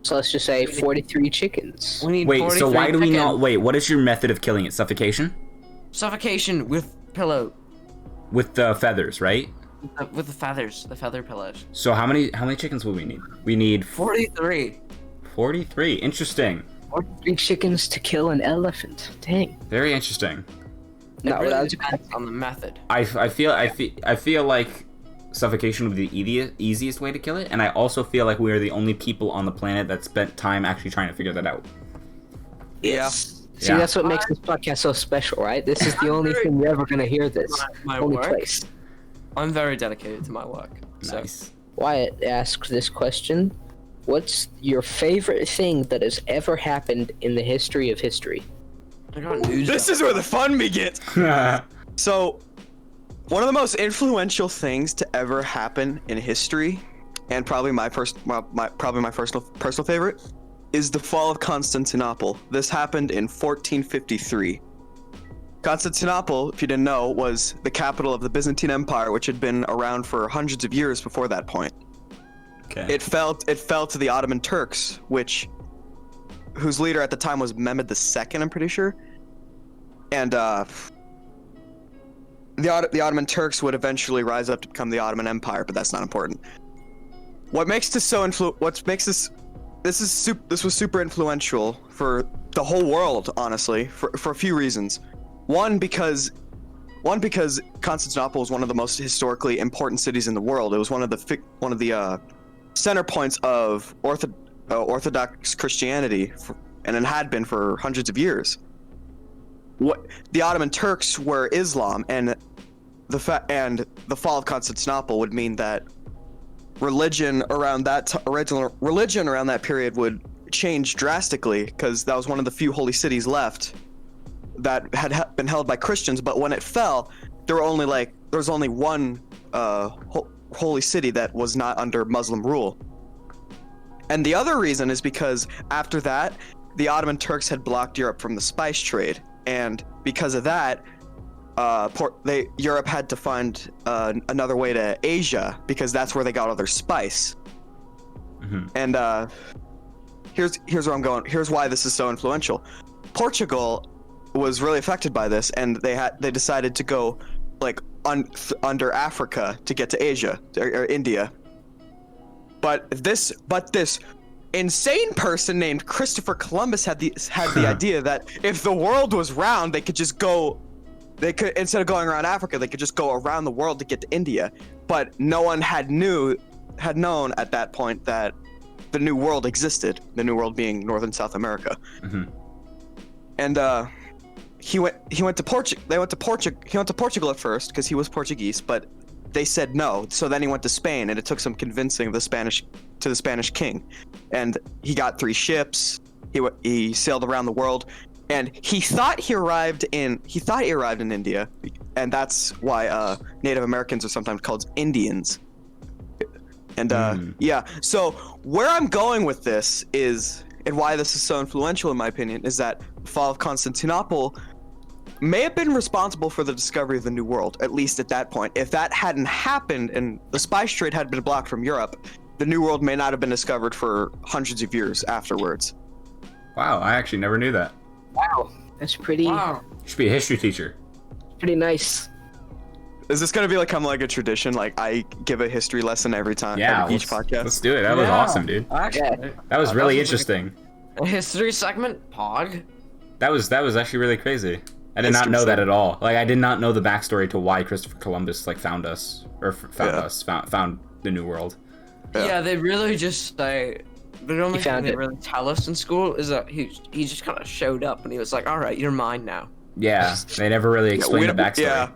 Speaker 5: So let's just say 43 chickens.
Speaker 3: We need
Speaker 1: Wait, so why do we
Speaker 3: chickens.
Speaker 1: not... Wait, what is your method of killing it? Suffocation?
Speaker 3: Suffocation with pillow.
Speaker 1: With the feathers, right?
Speaker 3: With the feathers, the feather pillows.
Speaker 1: So how many chickens will we need? We need
Speaker 3: 43.
Speaker 1: 43. Interesting.
Speaker 5: 43 chickens to kill an elephant. Dang.
Speaker 1: Very interesting.
Speaker 5: No,
Speaker 3: It really
Speaker 5: that's
Speaker 3: depends on the method.
Speaker 1: I feel like suffocation would be the easiest way to kill it, and I also feel like we are the only people on the planet that spent time actually trying to figure that out.
Speaker 2: Yeah.
Speaker 5: See,
Speaker 1: Yeah.
Speaker 5: that's what makes this podcast so special, right? This is the only thing you're ever gonna hear this.
Speaker 3: My
Speaker 5: Only
Speaker 3: work?
Speaker 5: place.
Speaker 3: I'm very dedicated to my work. So.
Speaker 1: Nice.
Speaker 5: Wyatt asks this question: what's your favorite thing that has ever happened in the history of history?
Speaker 3: I got news.
Speaker 2: This is where the fun begins. So, one of the most influential things to ever happen in history, and probably my personal favorite, is the fall of Constantinople. This happened in 1453. Constantinople, if you didn't know, was the capital of the Byzantine Empire, which had been around for hundreds of years before that point.
Speaker 1: Okay.
Speaker 2: It fell to the Ottoman Turks, whose leader at the time was Mehmed II, I'm pretty sure. And the Ottoman Turks would eventually rise up to become the Ottoman Empire, but that's not important. What makes this so this was super influential for the whole world, honestly, for a few reasons. One because Constantinople was one of the most historically important cities in the world. It was one of the center points of Orthodox Christianity, and it had been for hundreds of years. What the Ottoman Turks were Islam, and the fall of Constantinople would mean that religion around that period would change drastically, because that was one of the few holy cities left that had been held by Christians. But when it fell, there was only one holy city that was not under Muslim rule. And the other reason is because after that, the Ottoman Turks had blocked Europe from the spice trade, and because of that, Europe had to find another way to Asia, because that's where they got all their spice.
Speaker 1: Mm-hmm.
Speaker 2: And here's where I'm going. Here's why this is so influential. Portugal was really affected by this, and they decided to go under Africa to get to Asia or India. But this insane person named Christopher Columbus had the idea that if the world was round, they could instead of going around Africa, they could just go around the world to get to India. But no one had known at that point that the New World existed. The New World being North and South America.
Speaker 1: Mhm.
Speaker 2: And he went to Portugal. He went to Portugal at first because he was Portuguese, but they said no. So then he went to Spain, and it took some convincing of the Spanish king. And he got 3 ships. He sailed around the world, and he thought he arrived in India, and that's why Native Americans are sometimes called Indians. And yeah, so where I'm going with this is, and why this is so influential in my opinion, is that the fall of Constantinople may have been responsible for the discovery of the New World, at least at that point. If that hadn't happened and the spice trade had been blocked from Europe, the New World may not have been discovered for hundreds of years afterwards.
Speaker 1: Wow, I actually never knew that.
Speaker 5: Wow, that's pretty
Speaker 3: Wow.
Speaker 1: You should be a history teacher.
Speaker 5: pretty nice.
Speaker 2: Is this gonna become like a tradition? Like I give a history lesson every time,
Speaker 1: Yeah,
Speaker 2: every each
Speaker 1: let's
Speaker 2: podcast.
Speaker 1: do it. That was
Speaker 3: Yeah.
Speaker 1: awesome, dude.
Speaker 3: Actually,
Speaker 1: That was really
Speaker 3: was
Speaker 1: interesting.
Speaker 3: a history segment. Pog.
Speaker 1: That was actually really crazy. I did not
Speaker 2: History
Speaker 1: know that
Speaker 2: segment.
Speaker 1: at all. Like, I did not know the backstory to why Christopher Columbus like found us or found the New World.
Speaker 2: Yeah.
Speaker 3: Yeah, they really just say. The only
Speaker 5: He
Speaker 3: thing
Speaker 5: found
Speaker 3: they
Speaker 5: it.
Speaker 3: really tell us in school is that he just kind of showed up and he was like, "All right, you're mine now."
Speaker 1: Yeah, they never really explained the backstory.
Speaker 2: Yeah,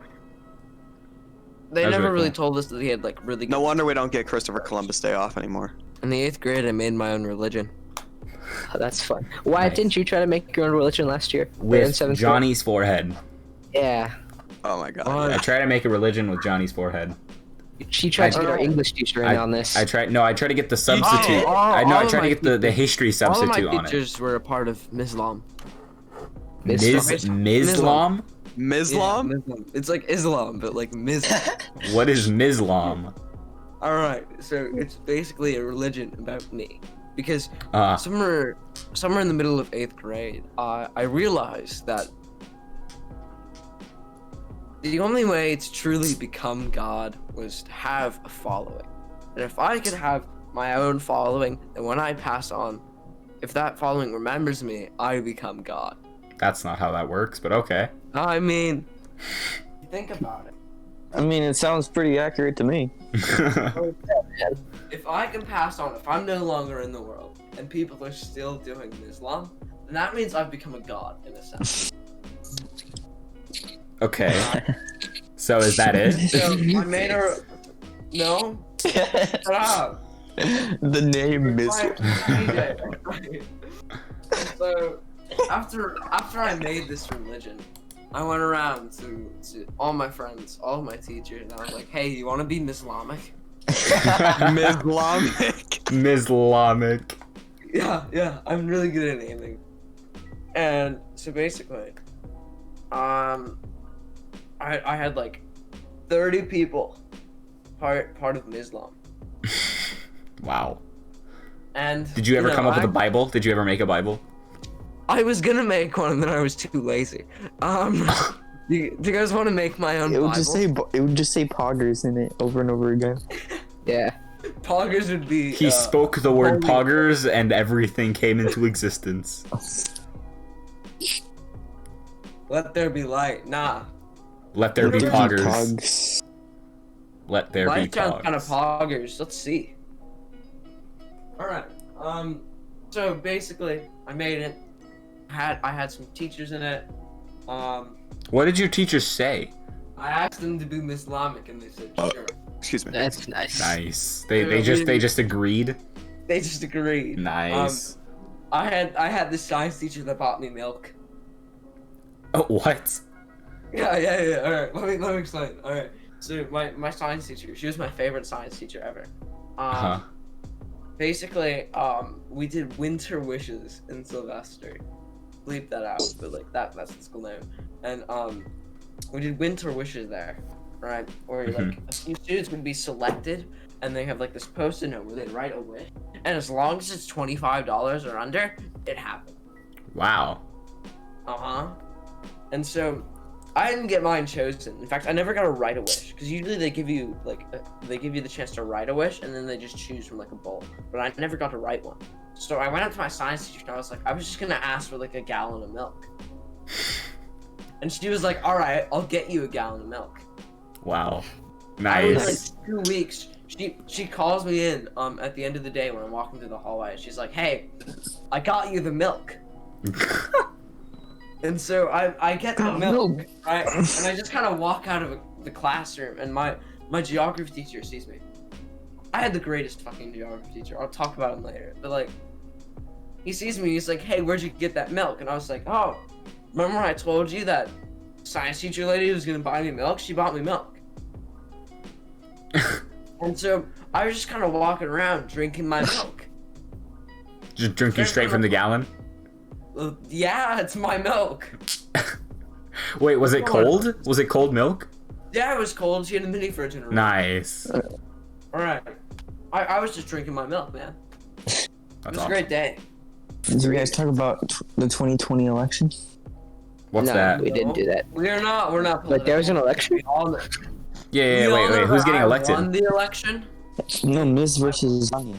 Speaker 3: They
Speaker 1: That was
Speaker 3: never
Speaker 1: really
Speaker 3: really
Speaker 1: cool.
Speaker 3: told us that he had like really.
Speaker 2: no wonder we don't get Christopher Columbus Day off anymore.
Speaker 3: In the 8th grade, I made my own religion.
Speaker 5: Oh, that's fun. Why
Speaker 1: Nice.
Speaker 5: didn't you try to make your own religion last year? Or in
Speaker 1: With
Speaker 5: 7th grade?
Speaker 1: Johnny's forehead.
Speaker 5: Yeah.
Speaker 2: Oh my god.
Speaker 1: I tried to make a religion with Johnny's forehead.
Speaker 5: She tried to get our
Speaker 3: I-
Speaker 5: English teacher in on this.
Speaker 1: I tried to get the substitute.
Speaker 3: all
Speaker 1: I
Speaker 3: of
Speaker 1: tried to
Speaker 3: my
Speaker 1: get the
Speaker 3: teachers-
Speaker 1: history
Speaker 3: All of my
Speaker 1: substitute on it.
Speaker 3: teachers were a part of Islam.
Speaker 1: Mislam?
Speaker 2: Mislam?
Speaker 3: Islam. It's like Islam, but like Miz.
Speaker 1: What is Mislam?
Speaker 3: All right, so it's basically a religion about me, because
Speaker 1: Uh,
Speaker 3: somewhere in the middle of 8th grade, I realized that the only way to truly become God was to have a following, and if I could have my own following, then when I pass on, if that following remembers me, I become God.
Speaker 1: that's not how that works, but okay.
Speaker 3: I mean, think about it.
Speaker 4: I mean, it sounds pretty accurate to me.
Speaker 3: If I can pass on, if I'm no longer in the world and people are still doing Islam, then that means I've become a god in a sense.
Speaker 1: Okay. So is that it?
Speaker 3: So I made her. No. Shut up.
Speaker 2: The name
Speaker 3: So after I made this religion, I went around to all my friends, all of my teachers, and I was like, "Hey, you want to be Islamic?"
Speaker 2: Mislamic.
Speaker 1: Mislamic.
Speaker 3: Yeah, I'm really good at naming. And so basically, I had like 30 people part of Islam.
Speaker 1: Wow.
Speaker 3: And
Speaker 1: Did you ever come up with a
Speaker 3: I
Speaker 1: Bible? Did you ever make a Bible?
Speaker 3: was gonna make one, and then I was too lazy. Do you guys want to make my own
Speaker 4: It would
Speaker 3: Bible?
Speaker 4: just say poggers in it over and over again.
Speaker 5: Yeah.
Speaker 3: Poggers would be.
Speaker 1: He spoke the word
Speaker 3: holy-
Speaker 1: poggers and everything came into existence.
Speaker 3: Let there be light. Nah.
Speaker 1: Let there be
Speaker 3: Let there be
Speaker 1: poggers.
Speaker 4: Pogs.
Speaker 1: Let there be
Speaker 3: Light sounds kind of
Speaker 1: pogs.
Speaker 3: poggers. Let's see. Alright. So basically, I made it. I had some teachers in it.
Speaker 1: What did your teachers say?
Speaker 3: I asked them to be Islamic, and they said sure.
Speaker 2: Excuse me.
Speaker 5: That's nice.
Speaker 1: Nice. They just agreed.
Speaker 3: They just agreed.
Speaker 1: Nice.
Speaker 3: I had this science teacher that bought me milk.
Speaker 1: Oh, what?
Speaker 3: Yeah. All right, let me explain. All right, so my science teacher, she was my favorite science teacher ever.
Speaker 1: Uh-huh.
Speaker 3: Basically, we did winter wishes in Sylvester. Bleep that out, but like that's the school name. And we did winter wishes there, right? Where like a few students would be selected, and they have like this post-it note where they write a wish, and as long as it's $25 or under, it happened.
Speaker 1: Wow.
Speaker 3: And so I didn't get mine chosen. In fact, I never got to write a wish, because usually they give you like they give you the chance to write a wish, and then they just choose from like a bowl. But I never got to write one. So I went up to my science teacher and I was like, I was just gonna ask for like a gallon of milk. And she was like, all right, I'll get you a gallon of milk.
Speaker 1: Wow.
Speaker 3: I was
Speaker 1: Nice.
Speaker 3: like 2 weeks. She calls me in at the end of the day when I'm walking through the hallway. And she's like, "Hey, I got you the milk." And so I get the milk, right? And I just kind of walk out of the classroom, and my geography teacher sees me. I had the greatest fucking geography teacher. I'll talk about him later. But like, he sees me. He's like, "Hey, where'd you get that milk?" And I was like, "Oh, remember when I told you that science teacher lady was gonna buy me milk? She bought me milk." And so I was just kind of walking around drinking my milk.
Speaker 1: Just drinking straight from the gallon?
Speaker 3: Yeah, it's my milk.
Speaker 1: Wait, was it cold? Was it cold milk?
Speaker 3: Yeah, it was cold. She had a mini fridge in her room.
Speaker 1: Nice.
Speaker 3: Alright. I was just drinking my milk, man.
Speaker 1: That's
Speaker 3: It was
Speaker 1: awesome.
Speaker 3: a great day.
Speaker 6: Did you guys talk about the 2020 election?
Speaker 1: What's
Speaker 5: no,
Speaker 1: that?
Speaker 5: we didn't do that.
Speaker 3: We're not
Speaker 5: But there was an election?
Speaker 3: We all know-
Speaker 1: Yeah,
Speaker 3: we all
Speaker 1: wait,
Speaker 3: know
Speaker 1: who's
Speaker 3: that
Speaker 1: getting
Speaker 3: I
Speaker 1: elected?
Speaker 3: won the election.
Speaker 6: No, MIZ versus Kanye.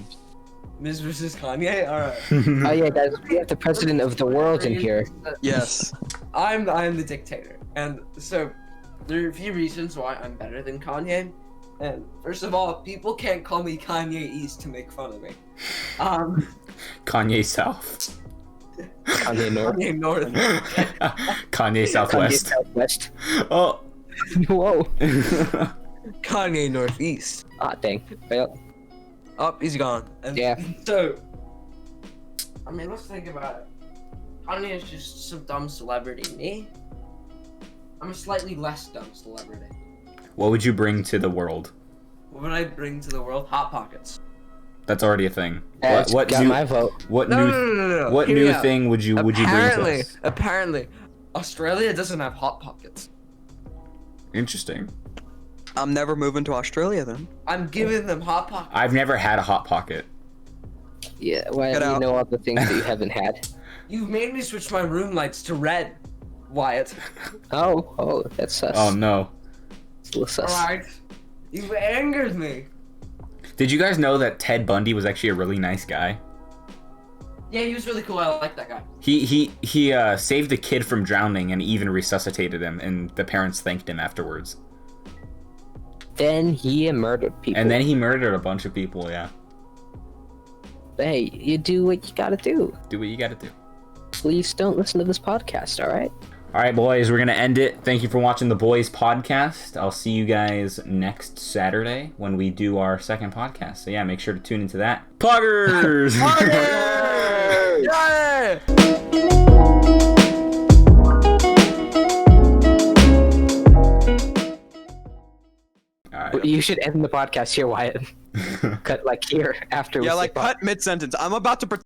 Speaker 3: Miz versus Kanye? Alright.
Speaker 5: Oh yeah, guys, we have the president of the world in here.
Speaker 2: Yes.
Speaker 3: I'm the dictator. And so there are a few reasons why I'm better than Kanye. And first of all, people can't call me Kanye East to make fun of me.
Speaker 1: Kanye South.
Speaker 5: Kanye North.
Speaker 3: Kanye North.
Speaker 1: Kanye
Speaker 5: Kanye
Speaker 1: Southwest.
Speaker 5: Southwest.
Speaker 1: Oh.
Speaker 5: Whoa.
Speaker 3: Kanye Northeast.
Speaker 5: Ah, dang. Well,
Speaker 3: Oh, he's gone. And
Speaker 5: Yeah.
Speaker 3: So, I mean, let's think about it. Kanye is just some dumb celebrity. Me? I'm a slightly less dumb celebrity.
Speaker 1: What would you bring to the world?
Speaker 3: What would I bring to the world? Hot Pockets.
Speaker 1: That's already a thing.
Speaker 5: that's
Speaker 1: What
Speaker 5: got
Speaker 1: new,
Speaker 5: my vote.
Speaker 1: what
Speaker 3: No,
Speaker 1: new,
Speaker 3: no.
Speaker 1: what
Speaker 3: Hear
Speaker 1: new
Speaker 3: me out.
Speaker 1: thing would you bring to us?
Speaker 3: Apparently, Australia doesn't have Hot Pockets.
Speaker 1: Interesting.
Speaker 2: I'm never moving to Australia then.
Speaker 3: I'm giving them Hot Pockets.
Speaker 1: I've never had a hot pocket.
Speaker 5: Yeah, well,
Speaker 2: Get
Speaker 5: you
Speaker 2: out.
Speaker 5: know all the things that you haven't had.
Speaker 3: You've made me switch my room lights to red, Wyatt.
Speaker 5: Oh, that's sus.
Speaker 1: Oh no.
Speaker 5: It's a little sus.
Speaker 3: Alright. You've angered me.
Speaker 1: Did you guys know that Ted Bundy was actually a really nice guy?
Speaker 3: Yeah, he was really cool. I like that guy.
Speaker 1: He saved a kid from drowning and even resuscitated him, and the parents thanked him afterwards.
Speaker 5: Then he murdered people.
Speaker 1: And then he murdered a bunch of people, yeah.
Speaker 5: Hey, you do what you gotta do.
Speaker 1: Do what you gotta do.
Speaker 5: Please don't listen to this podcast, alright?
Speaker 1: Alright, boys, we're gonna end it. Thank you for watching the Boys Podcast. I'll see you guys next Saturday when we do our second podcast. So yeah, make sure to tune into that. Poggers!
Speaker 3: Yeah!
Speaker 1: Alright.
Speaker 5: You should end the podcast here, Wyatt. Cut like here after we
Speaker 2: Yeah,
Speaker 5: say
Speaker 2: like
Speaker 5: bye.
Speaker 2: cut mid sentence. I'm about to.